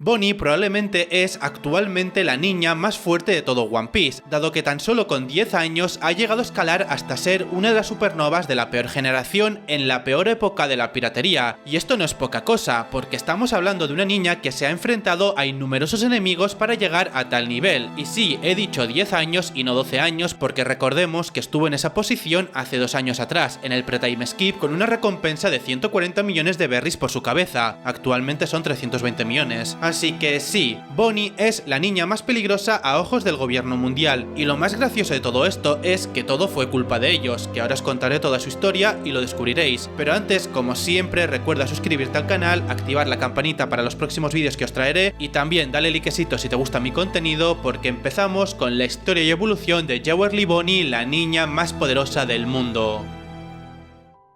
Bonnie probablemente es actualmente la niña más fuerte de todo One Piece, dado que tan solo con 10 años ha llegado a escalar hasta ser una de las supernovas de la peor generación en la peor época de la piratería, y esto no es poca cosa, porque estamos hablando de una niña que se ha enfrentado a innumerosos enemigos para llegar a tal nivel, y sí, he dicho 10 años y no 12 años porque recordemos que estuvo en esa posición hace 2 años atrás, en el pre-time skip con una recompensa de 140 millones de berries por su cabeza, actualmente son 320 millones. Así que sí, Bonnie es la niña más peligrosa a ojos del gobierno mundial, y lo más gracioso de todo esto es que todo fue culpa de ellos, que ahora os contaré toda su historia y lo descubriréis, pero antes, como siempre, recuerda suscribirte al canal, activar la campanita para los próximos vídeos que os traeré, y también dale likecito si te gusta mi contenido, porque empezamos con la historia y evolución de Yewerly Bonnie, la niña más poderosa del mundo.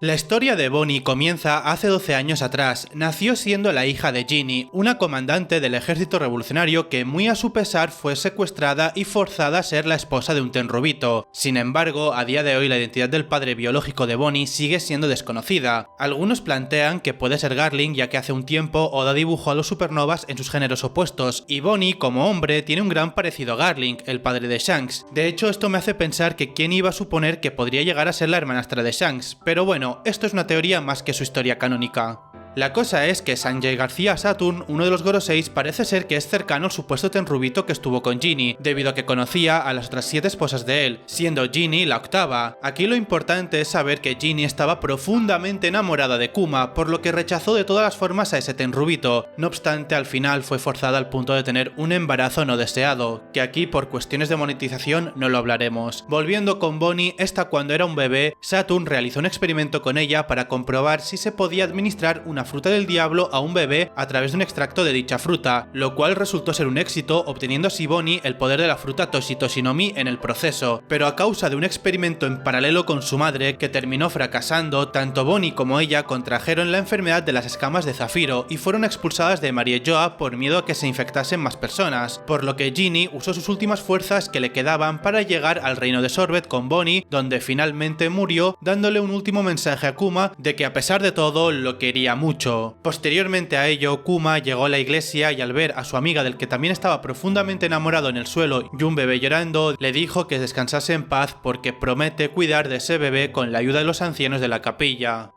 La historia de Bonnie comienza hace 12 años atrás. Nació siendo la hija de Ginny, una comandante del ejército revolucionario que muy a su pesar fue secuestrada y forzada a ser la esposa de un tenrubito. Sin embargo, a día de hoy la identidad del padre biológico de Bonnie sigue siendo desconocida. Algunos plantean que puede ser Garling, ya que hace un tiempo Oda dibujó a los supernovas en sus géneros opuestos, y Bonnie como hombre tiene un gran parecido a Garling, el padre de Shanks. De hecho, esto me hace pensar que quién iba a suponer que podría llegar a ser la hermanastra de Shanks, pero bueno, esto es una teoría más que su historia canónica. La cosa es que Sanjay García Saturn, uno de los Goroseis, parece ser que es cercano al supuesto tenrubito que estuvo con Ginny, debido a que conocía a las otras 7 esposas de él, siendo Ginny la octava. Aquí lo importante es saber que Ginny estaba profundamente enamorada de Kuma, por lo que rechazó de todas las formas a ese tenrubito. No obstante, al final fue forzada al punto de tener un embarazo no deseado, que aquí por cuestiones de monetización no lo hablaremos. Volviendo con Bonnie, esta cuando era un bebé, Saturn realizó un experimento con ella para comprobar si se podía administrar una fruta del diablo a un bebé a través de un extracto de dicha fruta, lo cual resultó ser un éxito, obteniendo así Bonnie el poder de la fruta Toshi no Mi en el proceso, pero a causa de un experimento en paralelo con su madre que terminó fracasando, tanto Bonnie como ella contrajeron la enfermedad de las escamas de Zafiro y fueron expulsadas de Mariejoa por miedo a que se infectasen más personas, por lo que Ginny usó sus últimas fuerzas que le quedaban para llegar al reino de Sorbet con Bonnie, donde finalmente murió, dándole un último mensaje a Kuma de que a pesar de todo lo quería mucho. Posteriormente a ello, Kuma llegó a la iglesia y al ver a su amiga del que también estaba profundamente enamorado en el suelo y un bebé llorando, le dijo que descansase en paz porque promete cuidar de ese bebé con la ayuda de los ancianos de la capilla.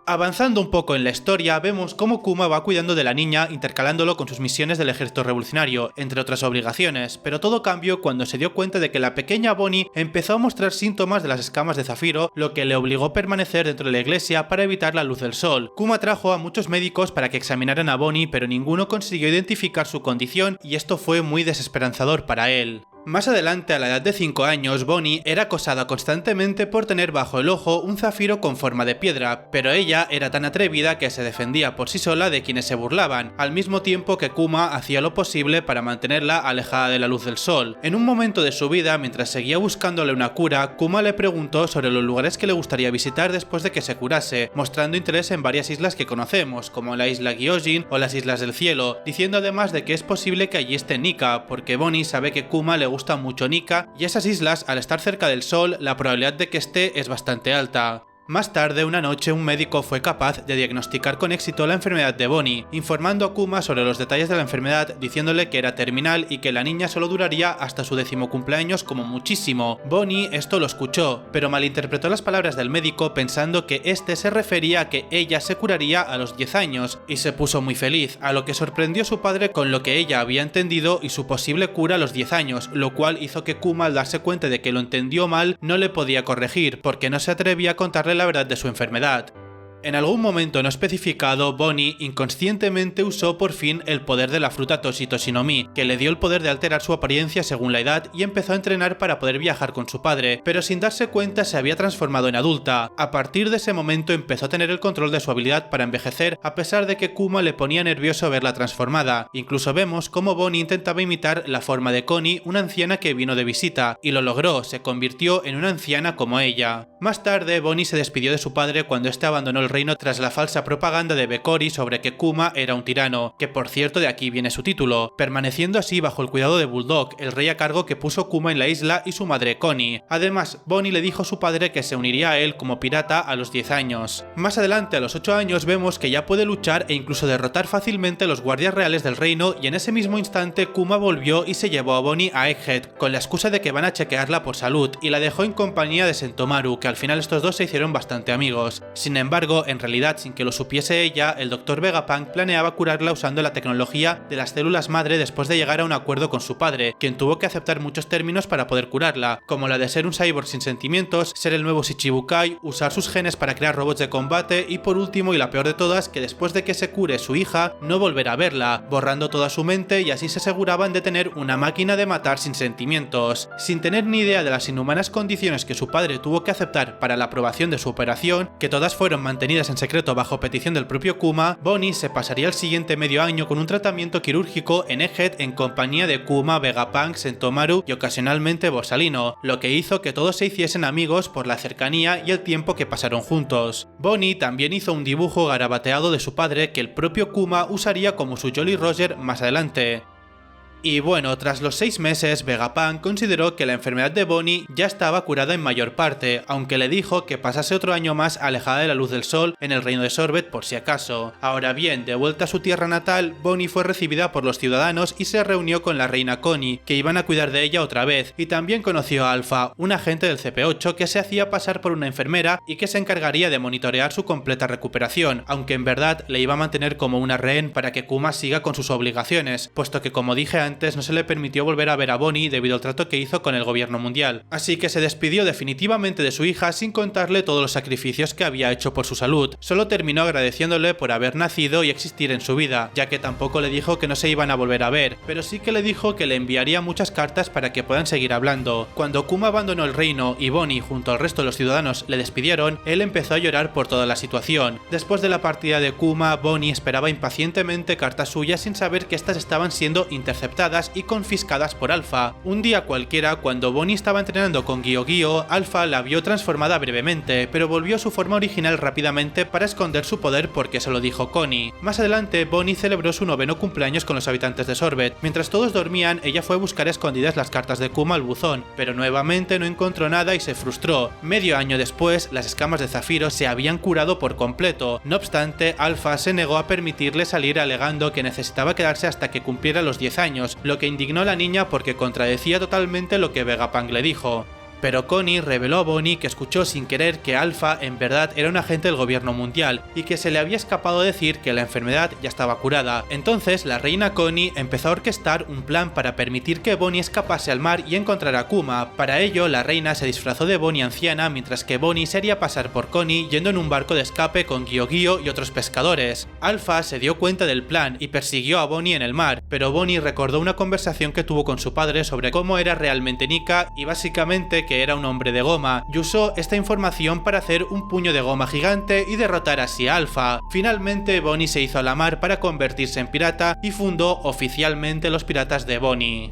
Avanzando un poco en la historia, vemos cómo Kuma va cuidando de la niña intercalándolo con sus misiones del ejército revolucionario, entre otras obligaciones, pero todo cambió cuando se dio cuenta de que la pequeña Bonnie empezó a mostrar síntomas de las escamas de Zafiro, lo que le obligó a permanecer dentro de la iglesia para evitar la luz del sol. Kuma trajo a muchos médicos para que examinaran a Bonnie, pero ninguno consiguió identificar su condición y esto fue muy desesperanzador para él. Más adelante, a la edad de 5 años, Bonnie era acosada constantemente por tener bajo el ojo un zafiro con forma de piedra, pero ella era tan atrevida que se defendía por sí sola de quienes se burlaban, al mismo tiempo que Kuma hacía lo posible para mantenerla alejada de la luz del sol. En un momento de su vida, mientras seguía buscándole una cura, Kuma le preguntó sobre los lugares que le gustaría visitar después de que se curase, mostrando interés en varias islas que conocemos, como la isla Gyojin o las Islas del Cielo, diciendo además de que es posible que allí esté Nika, porque Bonnie sabe que Kuma le gusta mucho Nika, y esas islas, al estar cerca del sol, la probabilidad de que esté es bastante alta. Más tarde, una noche, un médico fue capaz de diagnosticar con éxito la enfermedad de Bonnie, informando a Kuma sobre los detalles de la enfermedad, diciéndole que era terminal y que la niña solo duraría hasta su 10º cumpleaños como muchísimo. Bonnie esto lo escuchó, pero malinterpretó las palabras del médico pensando que este se refería a que ella se curaría a los 10 años, y se puso muy feliz, a lo que sorprendió a su padre con lo que ella había entendido y su posible cura a los 10 años, lo cual hizo que Kuma, al darse cuenta de que lo entendió mal, no le podía corregir, porque no se atrevía a contarle la verdad de su enfermedad. En algún momento no especificado, Bonnie inconscientemente usó por fin el poder de la fruta Toshi no Mi, que le dio el poder de alterar su apariencia según la edad y empezó a entrenar para poder viajar con su padre, pero sin darse cuenta se había transformado en adulta. A partir de ese momento empezó a tener el control de su habilidad para envejecer, a pesar de que Kuma le ponía nervioso verla transformada. Incluso vemos cómo Bonnie intentaba imitar la forma de Connie, una anciana que vino de visita, y lo logró, se convirtió en una anciana como ella. Más tarde, Bonnie se despidió de su padre cuando este abandonó el reino tras la falsa propaganda de Bekori sobre que Kuma era un tirano, que por cierto de aquí viene su título, permaneciendo así bajo el cuidado de Bulldog, el rey a cargo que puso Kuma en la isla, y su madre Connie. Además, Bonnie le dijo a su padre que se uniría a él como pirata a los 10 años. Más adelante, a los 8 años, vemos que ya puede luchar e incluso derrotar fácilmente a los guardias reales del reino, y en ese mismo instante Kuma volvió y se llevó a Bonnie a Egghead, con la excusa de que van a chequearla por salud, y la dejó en compañía de Sentomaru, que al final estos dos se hicieron bastante amigos. Sin embargo, en realidad, sin que lo supiese ella, el Dr. Vegapunk planeaba curarla usando la tecnología de las células madre después de llegar a un acuerdo con su padre, quien tuvo que aceptar muchos términos para poder curarla, como la de ser un cyborg sin sentimientos, ser el nuevo Shichibukai, usar sus genes para crear robots de combate y por último y la peor de todas, que después de que se cure su hija, no volverá a verla, borrando toda su mente, y así se aseguraban de tener una máquina de matar sin sentimientos. Sin tener ni idea de las inhumanas condiciones que su padre tuvo que aceptar para la aprobación de su operación, que todas fueron mantenidas en secreto bajo petición del propio Kuma, Bonnie se pasaría el siguiente medio año con un tratamiento quirúrgico en Egghead en compañía de Kuma, Vegapunk, Sentomaru y ocasionalmente Borsalino, lo que hizo que todos se hiciesen amigos por la cercanía y el tiempo que pasaron juntos. Bonnie también hizo un dibujo garabateado de su padre que el propio Kuma usaría como su Jolly Roger más adelante. Y bueno, tras los 6 meses, Vegapunk consideró que la enfermedad de Bonnie ya estaba curada en mayor parte, aunque le dijo que pasase otro año más alejada de la luz del sol en el reino de Sorbet por si acaso. Ahora bien, de vuelta a su tierra natal, Bonnie fue recibida por los ciudadanos y se reunió con la reina Connie, que iban a cuidar de ella otra vez, y también conoció a Alpha, un agente del CP8 que se hacía pasar por una enfermera y que se encargaría de monitorear su completa recuperación, aunque en verdad le iba a mantener como una rehén para que Kuma siga con sus obligaciones, puesto que como dije antes, no se le permitió volver a ver a Bonnie debido al trato que hizo con el gobierno mundial. Así que se despidió definitivamente de su hija sin contarle todos los sacrificios que había hecho por su salud. Solo terminó agradeciéndole por haber nacido y existir en su vida, ya que tampoco le dijo que no se iban a volver a ver, pero sí que le dijo que le enviaría muchas cartas para que puedan seguir hablando. Cuando Kuma abandonó el reino y Bonnie junto al resto de los ciudadanos le despidieron, él empezó a llorar por toda la situación. Después de la partida de Kuma, Bonnie esperaba impacientemente cartas suyas sin saber que estas estaban siendo interceptadas y confiscadas por Alpha. Un día cualquiera, cuando Bonnie estaba entrenando con Gyogyo, Alpha la vio transformada brevemente, pero volvió a su forma original rápidamente para esconder su poder porque se lo dijo Connie. Más adelante, Bonnie celebró su 9º cumpleaños con los habitantes de Sorbet. Mientras todos dormían, ella fue a buscar escondidas las cartas de Kuma al buzón, pero nuevamente no encontró nada y se frustró. Medio año después, las escamas de Zafiro se habían curado por completo. No obstante, Alpha se negó a permitirle salir alegando que necesitaba quedarse hasta que cumpliera los 10 años, lo que indignó a la niña porque contradecía totalmente lo que Vegapunk le dijo. Pero Connie reveló a Bonnie que escuchó sin querer que Alpha en verdad era un agente del gobierno mundial y que se le había escapado decir que la enfermedad ya estaba curada. Entonces la reina Connie empezó a orquestar un plan para permitir que Bonnie escapase al mar y encontrara a Kuma. Para ello, la reina se disfrazó de Bonnie anciana mientras que Bonnie se haría pasar por Connie yendo en un barco de escape con Gyogyo y otros pescadores. Alpha se dio cuenta del plan y persiguió a Bonnie en el mar, pero Bonnie recordó una conversación que tuvo con su padre sobre cómo era realmente Nika y básicamente que era un hombre de goma, y usó esta información para hacer un puño de goma gigante y derrotar así a Alpha. Finalmente, Bonnie se hizo a la mar para convertirse en pirata y fundó oficialmente los Piratas de Bonnie.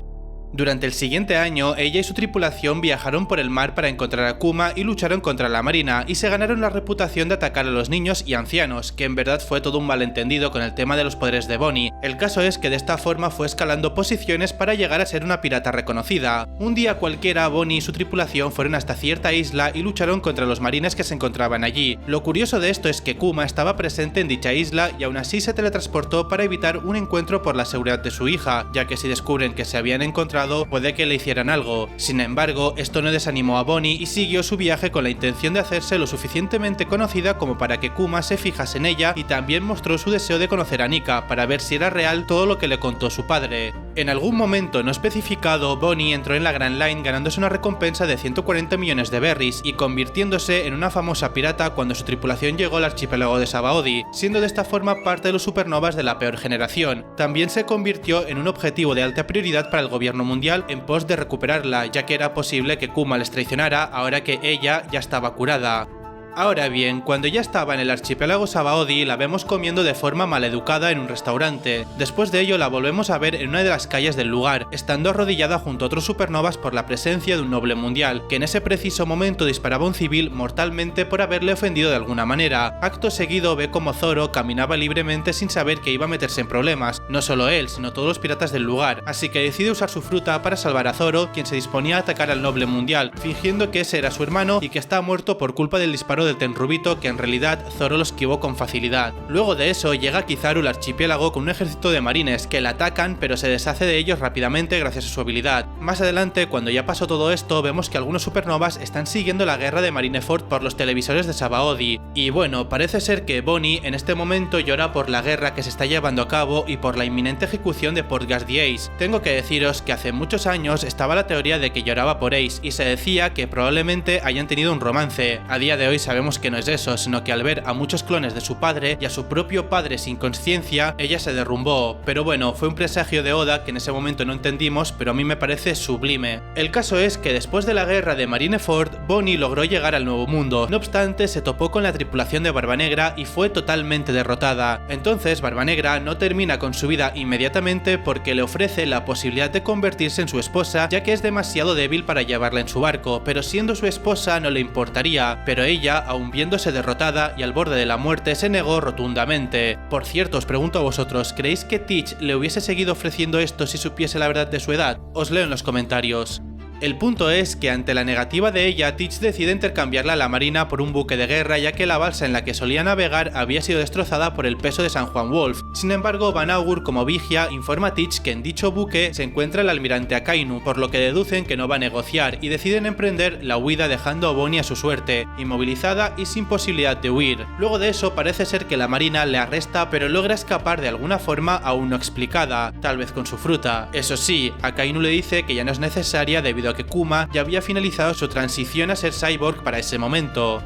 Durante el siguiente año, ella y su tripulación viajaron por el mar para encontrar a Kuma y lucharon contra la marina, y se ganaron la reputación de atacar a los niños y ancianos, que en verdad fue todo un malentendido con el tema de los poderes de Bonnie. El caso es que de esta forma fue escalando posiciones para llegar a ser una pirata reconocida. Un día cualquiera, Bonnie y su tripulación fueron hasta cierta isla y lucharon contra los marines que se encontraban allí. Lo curioso de esto es que Kuma estaba presente en dicha isla y aún así se teletransportó para evitar un encuentro por la seguridad de su hija, ya que si descubren que se habían encontrado puede que le hicieran algo. Sin embargo, esto no desanimó a Bonnie y siguió su viaje con la intención de hacerse lo suficientemente conocida como para que Kuma se fijase en ella, y también mostró su deseo de conocer a Nika para ver si era real todo lo que le contó su padre. En algún momento no especificado, Bonnie entró en la Grand Line ganándose una recompensa de 140 millones de berries y convirtiéndose en una famosa pirata cuando su tripulación llegó al archipiélago de Sabaody, siendo de esta forma parte de los supernovas de la peor generación. También se convirtió en un objetivo de alta prioridad para el gobierno mundial en pos de recuperarla, ya que era posible que Kuma les traicionara ahora que ella ya estaba curada. Ahora bien, cuando ya estaba en el archipiélago Sabaody, la vemos comiendo de forma maleducada en un restaurante. Después de ello la volvemos a ver en una de las calles del lugar, estando arrodillada junto a otros supernovas por la presencia de un noble mundial, que en ese preciso momento disparaba a un civil mortalmente por haberle ofendido de alguna manera. Acto seguido ve como Zoro caminaba libremente sin saber que iba a meterse en problemas, no solo él, sino todos los piratas del lugar, así que decide usar su fruta para salvar a Zoro, quien se disponía a atacar al noble mundial, fingiendo que ese era su hermano y que está muerto por culpa del disparo del Tenrubito, que en realidad Zoro lo esquivó con facilidad. Luego de eso llega Kizaru al archipiélago con un ejército de marines que la atacan, pero se deshace de ellos rápidamente gracias a su habilidad. Más adelante, cuando ya pasó todo esto, vemos que algunos supernovas están siguiendo la guerra de Marineford por los televisores de Sabaody, y bueno, parece ser que Bonnie en este momento llora por la guerra que se está llevando a cabo y por la inminente ejecución de Portgas the Ace. Tengo que deciros que hace muchos años estaba la teoría de que lloraba por Ace y se decía que probablemente hayan tenido un romance. A día de hoy sabemos que no es eso, sino que al ver a muchos clones de su padre y a su propio padre sin conciencia, ella se derrumbó. Pero bueno, fue un presagio de Oda que en ese momento no entendimos, pero a mí me parece sublime. El caso es que después de la guerra de Marineford, Bonnie logró llegar al Nuevo Mundo. No obstante, se topó con la tripulación de Barba Negra y fue totalmente derrotada. Entonces Barba Negra no termina con su vida inmediatamente porque le ofrece la posibilidad de convertirse en su esposa, ya que es demasiado débil para llevarla en su barco, pero siendo su esposa no le importaría, pero ella, aún viéndose derrotada y al borde de la muerte, se negó rotundamente. Por cierto, os pregunto a vosotros, ¿creéis que Teach le hubiese seguido ofreciendo esto si supiese la verdad de su edad? Os leo en los comentarios. El punto es que ante la negativa de ella, Teach decide intercambiarla a la marina por un buque de guerra, ya que la balsa en la que solía navegar había sido destrozada por el peso de San Juan Wolf. Sin embargo, Van Augur, como vigia, informa a Teach que en dicho buque se encuentra el almirante Akainu, por lo que deducen que no va a negociar y deciden emprender la huida dejando a Bonnie a su suerte, inmovilizada y sin posibilidad de huir. Luego de eso parece ser que la marina le arresta, pero logra escapar de alguna forma aún no explicada, tal vez con su fruta. Eso sí, Akainu le dice que ya no es necesaria debido a que Kuma ya había finalizado su transición a ser cyborg para ese momento.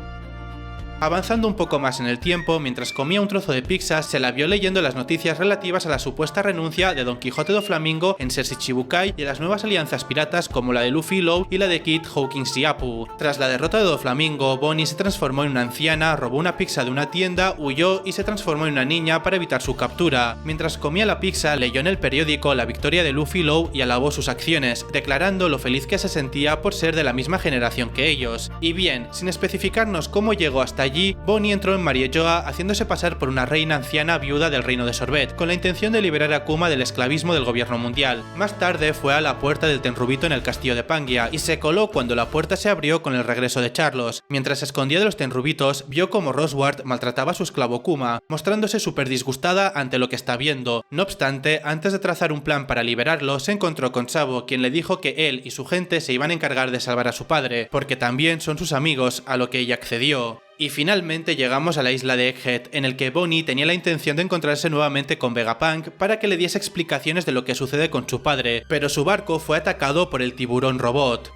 Avanzando un poco más en el tiempo, mientras comía un trozo de pizza, se la vio leyendo las noticias relativas a la supuesta renuncia de Don Quijote do Flamingo en Ser Shichibukai y a las nuevas alianzas piratas como la de Luffy Law y la de Kid Hawkins y Apu. Tras la derrota de Do Flamingo, Bonnie se transformó en una anciana, robó una pizza de una tienda, huyó y se transformó en una niña para evitar su captura. Mientras comía la pizza, leyó en el periódico la victoria de Luffy Law y alabó sus acciones, declarando lo feliz que se sentía por ser de la misma generación que ellos. Y bien, sin especificarnos cómo llegó hasta allí, Bonnie entró en Mariejoa haciéndose pasar por una reina anciana viuda del reino de Sorbet, con la intención de liberar a Kuma del esclavismo del gobierno mundial. Más tarde fue a la puerta del Tenrubito en el castillo de Pangia, y se coló cuando la puerta se abrió con el regreso de Charlos. Mientras se escondía de los Tenrubitos, vio como Roswart maltrataba a su esclavo Kuma, mostrándose súper disgustada ante lo que está viendo. No obstante, antes de trazar un plan para liberarlo, se encontró con Sabo, quien le dijo que él y su gente se iban a encargar de salvar a su padre, porque también son sus amigos, a lo que ella accedió. Y finalmente llegamos a la isla de Egghead, en el que Bonnie tenía la intención de encontrarse nuevamente con Vegapunk para que le diese explicaciones de lo que sucede con su padre, pero su barco fue atacado por el tiburón robot.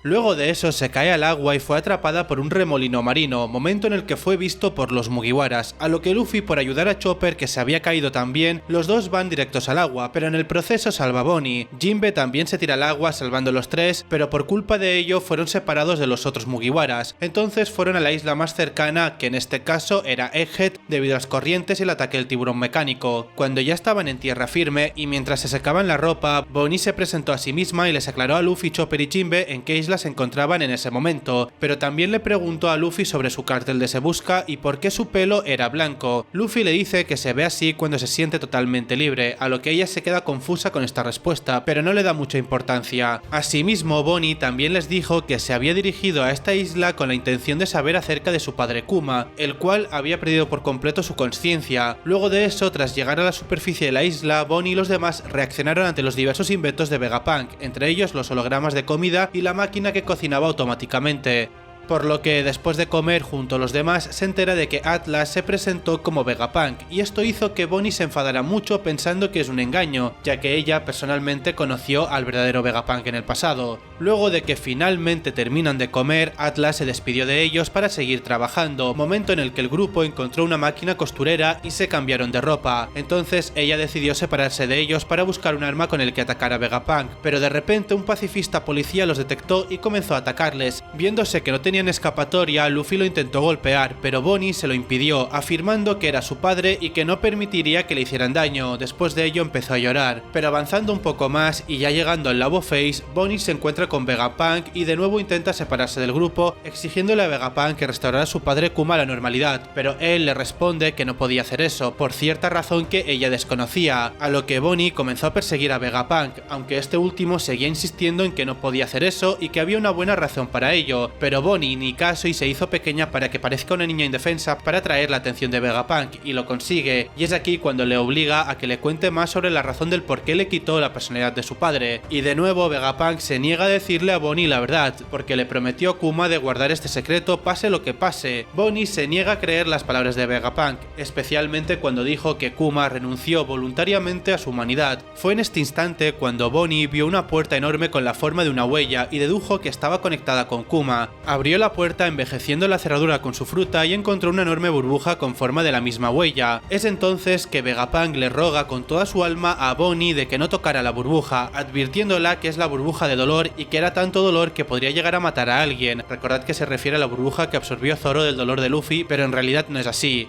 Luego de eso se cae al agua y fue atrapada por un remolino marino, momento en el que fue visto por los Mugiwaras, a lo que Luffy, por ayudar a Chopper, que se había caído también, los dos van directos al agua, pero en el proceso salva a Bonnie. Jinbe también se tira al agua salvando a los tres, pero por culpa de ello fueron separados de los otros Mugiwaras, entonces fueron a la isla más cercana, que en este caso era Egghead, debido a las corrientes y el ataque del tiburón mecánico. Cuando ya estaban en tierra firme y mientras se secaban la ropa, Bonnie se presentó a sí misma y les aclaró a Luffy, Chopper y Jinbe en qué isla se encontraban en ese momento, pero también le preguntó a Luffy sobre su cartel de Sebusca y por qué su pelo era blanco. Luffy le dice que se ve así cuando se siente totalmente libre, a lo que ella se queda confusa con esta respuesta, pero no le da mucha importancia. Asimismo, Bonnie también les dijo que se había dirigido a esta isla con la intención de saber acerca de su padre Kuma, el cual había perdido por completo su conciencia. Luego de eso, tras llegar a la superficie de la isla, Bonnie y los demás reaccionaron ante los diversos inventos de Vegapunk, entre ellos los hologramas de comida y la máquina que cocinaba automáticamente. Por lo que después de comer junto a los demás se entera de que Atlas se presentó como Vegapunk, y esto hizo que Bonnie se enfadara mucho pensando que es un engaño, ya que ella personalmente conoció al verdadero Vegapunk en el pasado. Luego de que finalmente terminan de comer, Atlas se despidió de ellos para seguir trabajando, momento en el que el grupo encontró una máquina costurera y se cambiaron de ropa. Entonces ella decidió separarse de ellos para buscar un arma con el que atacar a Vegapunk, pero de repente un pacifista policía los detectó y comenzó a atacarles. Viéndose que no tenían escapatoria, Luffy lo intentó golpear, pero Bonnie se lo impidió, afirmando que era su padre y que no permitiría que le hicieran daño. Después de ello empezó a llorar, pero avanzando un poco más y ya llegando al Labo Face, Bonnie se encuentra con Vegapunk y de nuevo intenta separarse del grupo, exigiéndole a Vegapunk que restaurara a su padre Kuma a la normalidad, pero él le responde que no podía hacer eso, por cierta razón que ella desconocía, a lo que Bonnie comenzó a perseguir a Vegapunk, aunque este último seguía insistiendo en que no podía hacer eso y que había una buena razón para ello, pero Bonnie ni caso y se hizo pequeña para que parezca una niña indefensa para atraer la atención de Vegapunk, y lo consigue, y es aquí cuando le obliga a que le cuente más sobre la razón del por qué le quitó la personalidad de su padre, y de nuevo Vegapunk se niega a decirle a Bonnie la verdad, porque le prometió a Kuma de guardar este secreto pase lo que pase. Bonnie se niega a creer las palabras de Vegapunk, especialmente cuando dijo que Kuma renunció voluntariamente a su humanidad. Fue en este instante cuando Bonnie vio una puerta enorme con la forma de una huella y dedujo que estaba conectada con Kuma. Abrió la puerta envejeciendo la cerradura con su fruta y encontró una enorme burbuja con forma de la misma huella. Es entonces que Vegapunk le roga con toda su alma a Bonnie de que no tocara la burbuja, advirtiéndola que es la burbuja de dolor y que era tanto dolor que podría llegar a matar a alguien. Recordad que se refiere a la burbuja que absorbió Zoro del dolor de Luffy, pero en realidad no es así.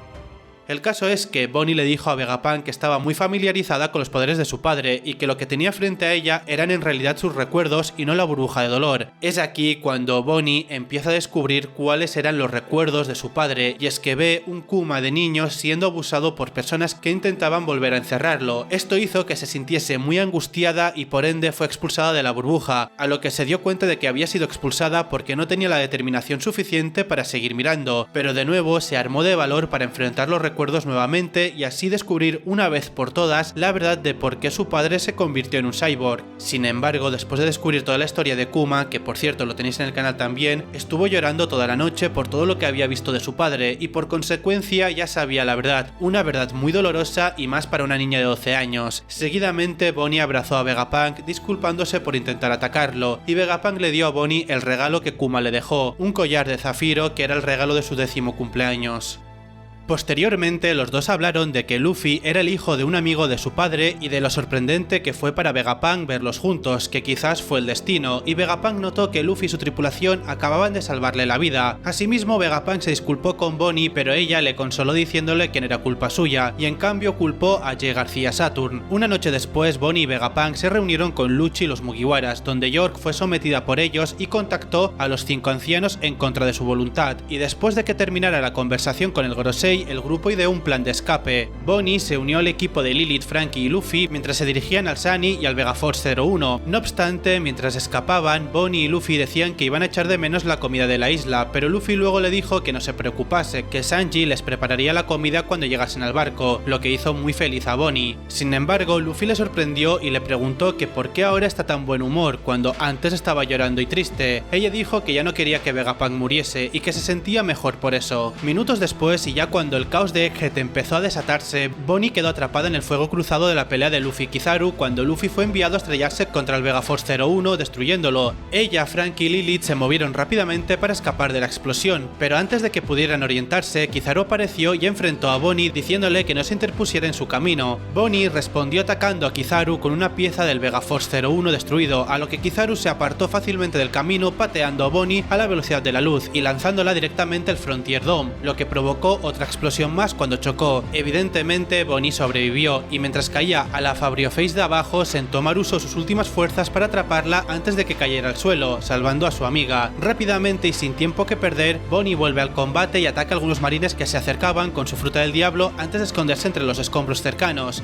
El caso es que Bonnie le dijo a Vegapunk que estaba muy familiarizada con los poderes de su padre y que lo que tenía frente a ella eran en realidad sus recuerdos y no la burbuja de dolor. Es aquí cuando Bonnie empieza a descubrir cuáles eran los recuerdos de su padre, y es que ve un Kuma de niño siendo abusado por personas que intentaban volver a encerrarlo. Esto hizo que se sintiese muy angustiada y por ende fue expulsada de la burbuja, a lo que se dio cuenta de que había sido expulsada porque no tenía la determinación suficiente para seguir mirando, pero de nuevo se armó de valor para enfrentar los recuerdos nuevamente y así descubrir una vez por todas la verdad de por qué su padre se convirtió en un cyborg. Sin embargo, después de descubrir toda la historia de Kuma, que por cierto lo tenéis en el canal también, estuvo llorando toda la noche por todo lo que había visto de su padre y por consecuencia ya sabía la verdad, una verdad muy dolorosa y más para una niña de 12 años. Seguidamente Bonnie abrazó a Vegapunk disculpándose por intentar atacarlo, y Vegapunk le dio a Bonnie el regalo que Kuma le dejó, un collar de zafiro que era el regalo de su 10º cumpleaños. Posteriormente, los dos hablaron de que Luffy era el hijo de un amigo de su padre y de lo sorprendente que fue para Vegapunk verlos juntos, que quizás fue el destino, y Vegapunk notó que Luffy y su tripulación acababan de salvarle la vida. Asimismo, Vegapunk se disculpó con Bonnie, pero ella le consoló diciéndole que no era culpa suya, y en cambio culpó a J. García Saturn. Una noche después, Bonnie y Vegapunk se reunieron con Lucci y los Mugiwaras, donde York fue sometida por ellos y contactó a los 5 ancianos en contra de su voluntad, y después de que terminara la conversación con el Gorosei, el grupo ideó un plan de escape. Bonnie se unió al equipo de Lilith, Franky y Luffy mientras se dirigían al Sunny y al Vegaforce 01. No obstante, mientras escapaban, Bonnie y Luffy decían que iban a echar de menos la comida de la isla, pero Luffy luego le dijo que no se preocupase, que Sanji les prepararía la comida cuando llegasen al barco, lo que hizo muy feliz a Bonnie. Sin embargo, Luffy le sorprendió y le preguntó que por qué ahora está tan buen humor cuando antes estaba llorando y triste. Ella dijo que ya no quería que Vegapunk muriese y que se sentía mejor por eso. Minutos después, y ya cuando el caos de Egghead empezó a desatarse, Bonnie quedó atrapada en el fuego cruzado de la pelea de Luffy y Kizaru cuando Luffy fue enviado a estrellarse contra el Vegaforce 01 destruyéndolo. Ella, Franky y Lilith se movieron rápidamente para escapar de la explosión, pero antes de que pudieran orientarse, Kizaru apareció y enfrentó a Bonnie diciéndole que no se interpusiera en su camino. Bonnie respondió atacando a Kizaru con una pieza del Vegaforce 01 destruido, a lo que Kizaru se apartó fácilmente del camino pateando a Bonnie a la velocidad de la luz y lanzándola directamente al Frontier Dome, lo que provocó otra explosión más cuando chocó. Evidentemente Bonnie sobrevivió y mientras caía a la Fabrio Face de abajo, Sentomaru usó sus últimas fuerzas para atraparla antes de que cayera al suelo, salvando a su amiga. Rápidamente y sin tiempo que perder, Bonnie vuelve al combate y ataca a algunos marines que se acercaban con su fruta del diablo antes de esconderse entre los escombros cercanos.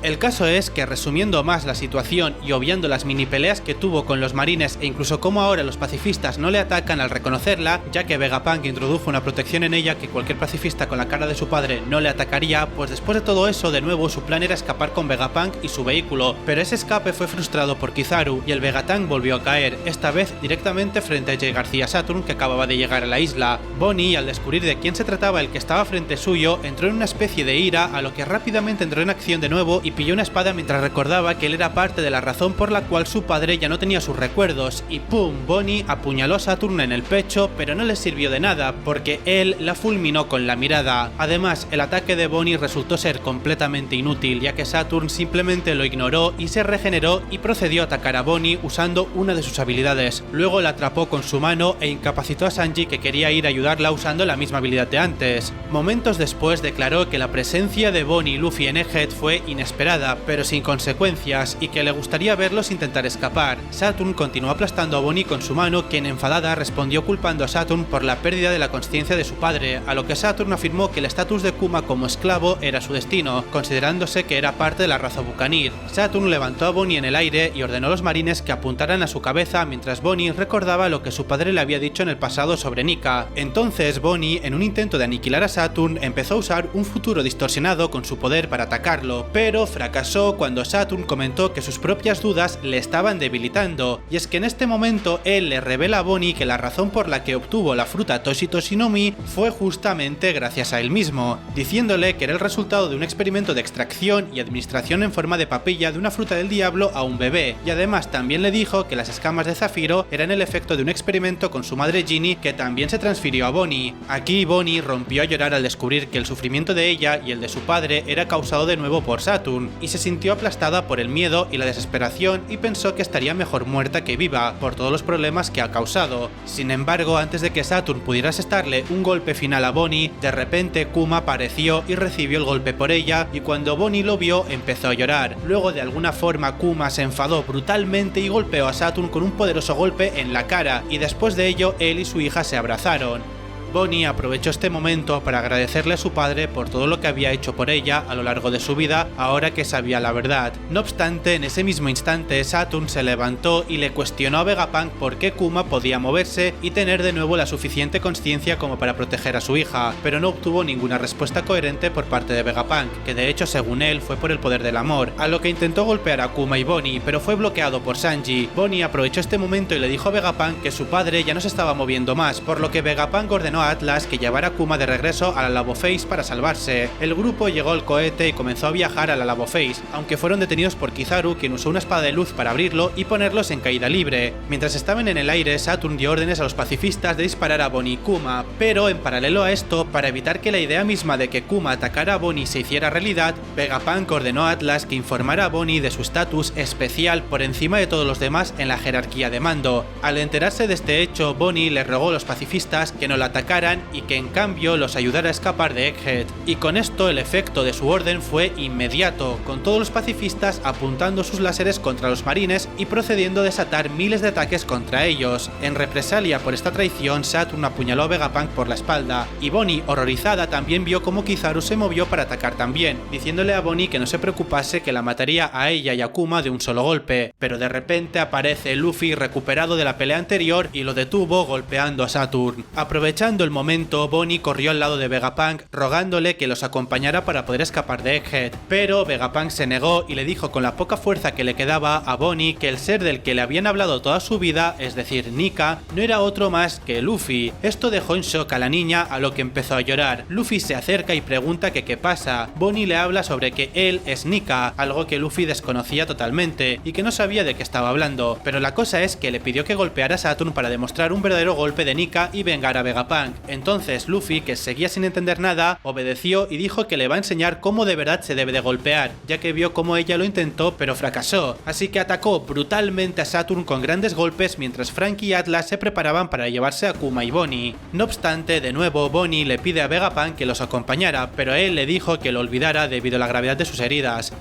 El caso es que, resumiendo más la situación y obviando las mini peleas que tuvo con los marines e incluso cómo ahora los pacifistas no le atacan al reconocerla, ya que Vegapunk introdujo una protección en ella que cualquier pacifista con la cara de su padre no le atacaría, pues después de todo eso, de nuevo su plan era escapar con Vegapunk y su vehículo, pero ese escape fue frustrado por Kizaru y el Vegatank volvió a caer, esta vez directamente frente a J. García Saturn, que acababa de llegar a la isla. Bonnie, al descubrir de quién se trataba el que estaba frente suyo, entró en una especie de ira, a lo que rápidamente entró en acción de nuevo y y pilló una espada mientras recordaba que él era parte de la razón por la cual su padre ya no tenía sus recuerdos, y ¡pum! Bonnie apuñaló a Saturn en el pecho, pero no le sirvió de nada porque él la fulminó con la mirada. Además, el ataque de Bonnie resultó ser completamente inútil, ya que Saturn simplemente lo ignoró y se regeneró y procedió a atacar a Bonnie usando una de sus habilidades. Luego la atrapó con su mano e incapacitó a Sanji, que quería ir a ayudarla usando la misma habilidad de antes. Momentos después declaró que la presencia de Bonnie y Luffy en Egghead fue inesperada, pero sin consecuencias, y que le gustaría verlos intentar escapar. Saturn continuó aplastando a Bonnie con su mano, quien enfadada respondió culpando a Saturn por la pérdida de la consciencia de su padre, a lo que Saturn afirmó que el estatus de Kuma como esclavo era su destino, considerándose que era parte de la raza Buccaneer. Saturn levantó a Bonnie en el aire y ordenó a los marines que apuntaran a su cabeza mientras Bonnie recordaba lo que su padre le había dicho en el pasado sobre Nika. Entonces Bonnie, en un intento de aniquilar a Saturn, empezó a usar un futuro distorsionado con su poder para atacarlo, pero fracasó cuando Saturn comentó que sus propias dudas le estaban debilitando, y es que en este momento él le revela a Bonnie que la razón por la que obtuvo la fruta Toshi Toshi no Mi fue justamente gracias a él mismo, diciéndole que era el resultado de un experimento de extracción y administración en forma de papilla de una fruta del diablo a un bebé, y además también le dijo que las escamas de Zafiro eran el efecto de un experimento con su madre Ginny que también se transfirió a Bonnie. Aquí Bonnie rompió a llorar al descubrir que el sufrimiento de ella y el de su padre era causado de nuevo por Saturn, y se sintió aplastada por el miedo y la desesperación y pensó que estaría mejor muerta que viva por todos los problemas que ha causado. Sin embargo, antes de que Saturn pudiera asestarle un golpe final a Bonnie, de repente Kuma apareció y recibió el golpe por ella, y cuando Bonnie lo vio empezó a llorar. Luego de alguna forma Kuma se enfadó brutalmente y golpeó a Saturn con un poderoso golpe en la cara, y después de ello él y su hija se abrazaron. Bonnie aprovechó este momento para agradecerle a su padre por todo lo que había hecho por ella a lo largo de su vida, ahora que sabía la verdad. No obstante, en ese mismo instante Saturn se levantó y le cuestionó a Vegapunk por qué Kuma podía moverse y tener de nuevo la suficiente consciencia como para proteger a su hija, pero no obtuvo ninguna respuesta coherente por parte de Vegapunk, que de hecho según él fue por el poder del amor, a lo que intentó golpear a Kuma y Bonnie, pero fue bloqueado por Sanji. Bonnie aprovechó este momento y le dijo a Vegapunk que su padre ya no se estaba moviendo más, por lo que Vegapunk ordenó a Atlas que llevara a Kuma de regreso a la Labo Face para salvarse. El grupo llegó al cohete y comenzó a viajar a la Labo Face, aunque fueron detenidos por Kizaru, quien usó una espada de luz para abrirlo y ponerlos en caída libre. Mientras estaban en el aire, Saturn dio órdenes a los pacifistas de disparar a Bonnie y Kuma, pero en paralelo a esto, para evitar que la idea misma de que Kuma atacara a Bonnie se hiciera realidad, Vegapunk ordenó a Atlas que informara a Bonnie de su estatus especial por encima de todos los demás en la jerarquía de mando. Al enterarse de este hecho, Bonnie le rogó a los pacifistas que no la atacaran y que en cambio los ayudara a escapar de Egghead, y con esto el efecto de su orden fue inmediato, con todos los pacifistas apuntando sus láseres contra los marines y procediendo a desatar miles de ataques contra ellos. En represalia por esta traición, Saturn apuñaló a Vegapunk por la espalda, y Bonnie, horrorizada, también vio cómo Kizaru se movió para atacar también, diciéndole a Bonnie que no se preocupase, que la mataría a ella y a Kuma de un solo golpe, pero de repente aparece Luffy recuperado de la pelea anterior y lo detuvo golpeando a Saturn. Aprovechando el momento, Bonnie corrió al lado de Vegapunk rogándole que los acompañara para poder escapar de Egghead, pero Vegapunk se negó y le dijo con la poca fuerza que le quedaba a Bonnie que el ser del que le habían hablado toda su vida, es decir, Nika, no era otro más que Luffy. Esto dejó en shock a la niña, a lo que empezó a llorar. Luffy se acerca y pregunta que qué pasa. Bonnie le habla sobre que él es Nika, algo que Luffy desconocía totalmente y que no sabía de qué estaba hablando, pero la cosa es que le pidió que golpeara a Saturn para demostrar un verdadero golpe de Nika y vengar a Vegapunk. Entonces Luffy, que seguía sin entender nada, obedeció y dijo que le va a enseñar cómo de verdad se debe de golpear, ya que vio cómo ella lo intentó pero fracasó, así que atacó brutalmente a Saturn con grandes golpes mientras Franky y Atlas se preparaban para llevarse a Kuma y Bonnie. No obstante, de nuevo Bonnie le pide a Vegapunk que los acompañara, pero él le dijo que lo olvidara debido a la gravedad de sus heridas.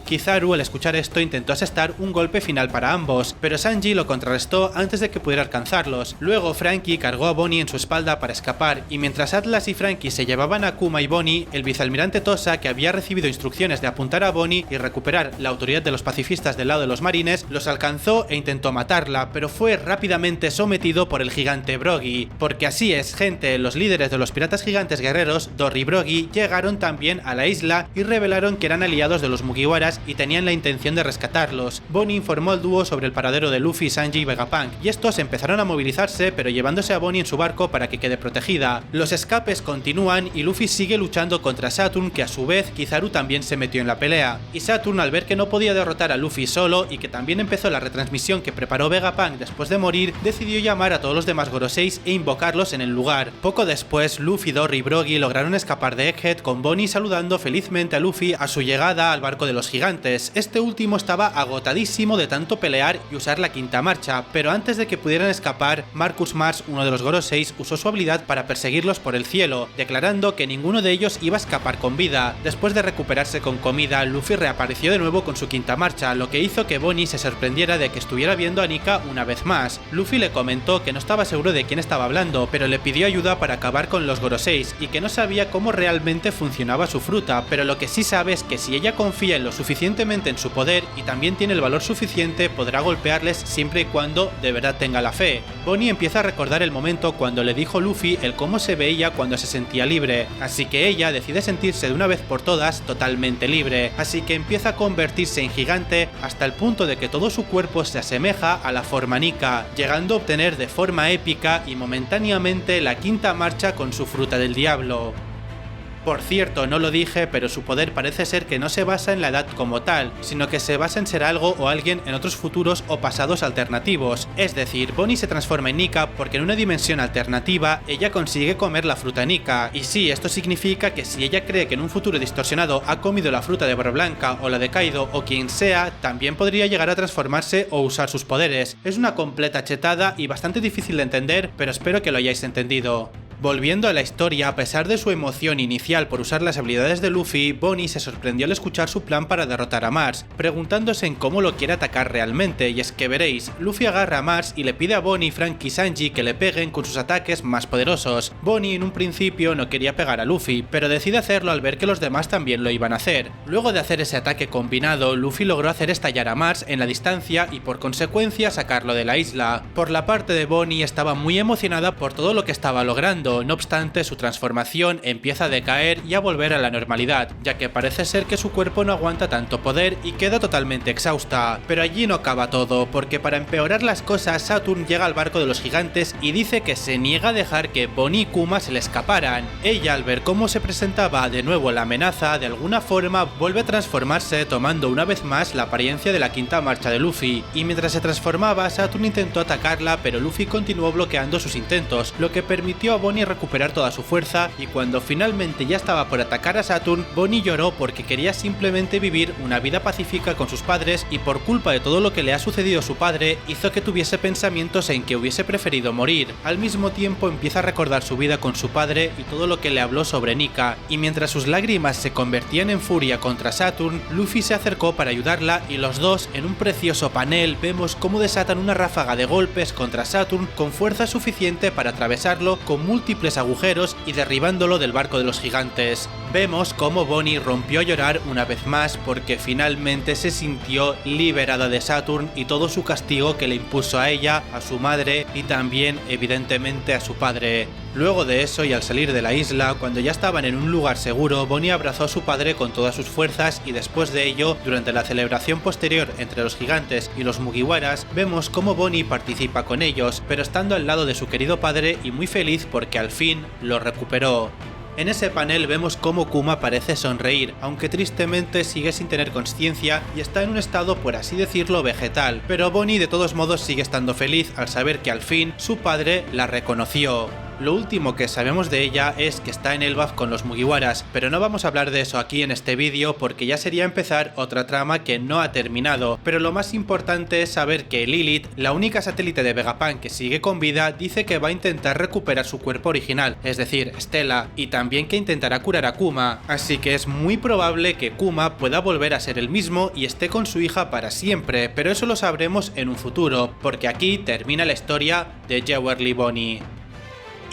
Kizaru, al escuchar esto, intentó asestar un golpe final para ambos, pero Sanji lo contrarrestó antes de que pudiera alcanzarlos. Luego Franky cargó a Bonnie en su espalda para escapar, y mientras Atlas y Franky se llevaban a Kuma y Bonnie, el vicealmirante Tosa, que había recibido instrucciones de apuntar a Bonnie y recuperar la autoridad de los pacifistas del lado de los marines, los alcanzó e intentó matarla, pero fue rápidamente sometido por el gigante Brogy. Porque así es, gente, los líderes de los piratas gigantes guerreros, Dory y Brogy, llegaron también a la isla y revelaron que eran aliados de los Mugiwaras piratas y tenían la intención de rescatarlos. Bonnie informó al dúo sobre el paradero de Luffy, Sanji y Vegapunk, y estos empezaron a movilizarse, pero llevándose a Bonnie en su barco para que quede protegida. Los escapes continúan y Luffy sigue luchando contra Saturn, que a su vez Kizaru también se metió en la pelea. Y Saturn, al ver que no podía derrotar a Luffy solo y que también empezó la retransmisión que preparó Vegapunk después de morir, decidió llamar a todos los demás Goroseis e invocarlos en el lugar. Poco después, Luffy, Dory y Brogy lograron escapar de Egghead, con Bonnie saludando felizmente a Luffy a su llegada al barco de los gigantes. Este último estaba agotadísimo de tanto pelear y usar la quinta marcha, pero antes de que pudieran escapar, Marcus Mars, uno de los Goroseis, usó su habilidad para perseguirlos por el cielo, declarando que ninguno de ellos iba a escapar con vida. Después de recuperarse con comida, Luffy reapareció de nuevo con su quinta marcha, lo que hizo que Bonnie se sorprendiera de que estuviera viendo a Nika una vez más. Luffy le comentó que no estaba seguro de quién estaba hablando, pero le pidió ayuda para acabar con los Goroseis y que no sabía cómo realmente funcionaba su fruta, pero lo que sí sabe es que si ella confía en lo suficientemente en su poder y también tiene el valor suficiente, podrá golpearles siempre y cuando de verdad tenga la fe. Bonnie empieza a recordar el momento cuando le dijo Luffy el cómo se veía cuando se sentía libre, así que ella decide sentirse de una vez por todas totalmente libre, así que empieza a convertirse en gigante hasta el punto de que todo su cuerpo se asemeja a la forma Nika, llegando a obtener de forma épica y momentáneamente la quinta marcha con su fruta del diablo. Por cierto, no lo dije, pero su poder parece ser que no se basa en la edad como tal, sino que se basa en ser algo o alguien en otros futuros o pasados alternativos. Es decir, Bonnie se transforma en Nika porque en una dimensión alternativa ella consigue comer la fruta Nika. Y sí, esto significa que si ella cree que en un futuro distorsionado ha comido la fruta de Barba Blanca o la de Kaido o quien sea, también podría llegar a transformarse o usar sus poderes. Es una completa chetada y bastante difícil de entender, pero espero que lo hayáis entendido. Volviendo a la historia, a pesar de su emoción inicial por usar las habilidades de Luffy, Bonnie se sorprendió al escuchar su plan para derrotar a Mars, preguntándose en cómo lo quiere atacar realmente, y es que veréis, Luffy agarra a Mars y le pide a Bonnie, Frank y Sanji que le peguen con sus ataques más poderosos. Bonnie en un principio no quería pegar a Luffy, pero decide hacerlo al ver que los demás también lo iban a hacer. Luego de hacer ese ataque combinado, Luffy logró hacer estallar a Mars en la distancia y por consecuencia sacarlo de la isla. Por la parte de Bonnie estaba muy emocionada por todo lo que estaba logrando. No obstante, su transformación empieza a decaer y a volver a la normalidad, ya que parece ser que su cuerpo no aguanta tanto poder y queda totalmente exhausta. Pero allí no acaba todo, porque para empeorar las cosas, Saturn llega al barco de los gigantes y dice que se niega a dejar que Bonnie y Kuma se le escaparan. Ella, al ver cómo se presentaba de nuevo la amenaza, de alguna forma vuelve a transformarse, tomando una vez más la apariencia de la quinta marcha de Luffy, y mientras se transformaba, Saturn intentó atacarla, pero Luffy continuó bloqueando sus intentos, lo que permitió a Bonnie recuperar toda su fuerza, y cuando finalmente ya estaba por atacar a Saturn, Bonnie lloró porque quería simplemente vivir una vida pacífica con sus padres, y por culpa de todo lo que le ha sucedido a su padre, hizo que tuviese pensamientos en que hubiese preferido morir. Al mismo tiempo empieza a recordar su vida con su padre y todo lo que le habló sobre Nika, y mientras sus lágrimas se convertían en furia contra Saturn, Luffy se acercó para ayudarla y los dos, en un precioso panel, vemos cómo desatan una ráfaga de golpes contra Saturn con fuerza suficiente para atravesarlo con múltiples agujeros y derribándolo del barco de los gigantes. Vemos cómo Bonnie rompió a llorar una vez más porque finalmente se sintió liberada de Saturn y todo su castigo que le impuso a ella, a su madre y también evidentemente a su padre. Luego de eso y al salir de la isla, cuando ya estaban en un lugar seguro, Bonnie abrazó a su padre con todas sus fuerzas y después de ello, durante la celebración posterior entre los gigantes y los Mugiwaras, vemos cómo Bonnie participa con ellos, pero estando al lado de su querido padre y muy feliz porque al fin lo recuperó. En ese panel vemos cómo Kuma parece sonreír, aunque tristemente sigue sin tener conciencia y está en un estado, por así decirlo, vegetal, pero Bonnie de todos modos sigue estando feliz al saber que al fin su padre la reconoció. Lo último que sabemos de ella es que está en Elbaf con los Mugiwaras, pero no vamos a hablar de eso aquí en este vídeo porque ya sería empezar otra trama que no ha terminado, pero lo más importante es saber que Lilith, la única satélite de Vegapunk que sigue con vida, dice que va a intentar recuperar su cuerpo original, es decir, Stella, y también que intentará curar a Kuma, así que es muy probable que Kuma pueda volver a ser el mismo y esté con su hija para siempre, pero eso lo sabremos en un futuro, porque aquí termina la historia de Jewelry Bonnie.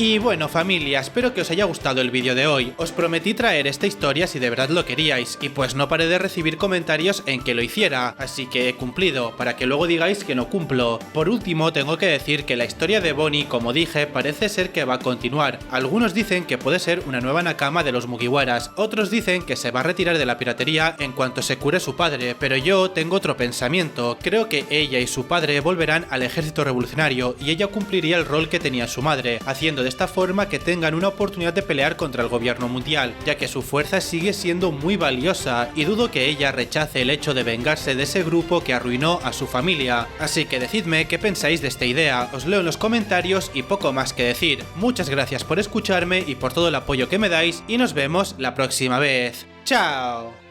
Y bueno familia, espero que os haya gustado el vídeo de hoy. Os prometí traer esta historia si de verdad lo queríais, y pues no paré de recibir comentarios en que lo hiciera, así que he cumplido, para que luego digáis que no cumplo. Por último, tengo que decir que la historia de Bonnie, como dije, parece ser que va a continuar. Algunos dicen que puede ser una nueva Nakama de los Mugiwaras, otros dicen que se va a retirar de la piratería en cuanto se cure su padre, pero yo tengo otro pensamiento. Creo que ella y su padre volverán al ejército revolucionario y ella cumpliría el rol que tenía su madre, haciendo de esta forma que tengan una oportunidad de pelear contra el gobierno mundial, ya que su fuerza sigue siendo muy valiosa y dudo que ella rechace el hecho de vengarse de ese grupo que arruinó a su familia. Así que decidme qué pensáis de esta idea, os leo en los comentarios y poco más que decir. Muchas gracias por escucharme y por todo el apoyo que me dais y nos vemos la próxima vez. ¡Chao!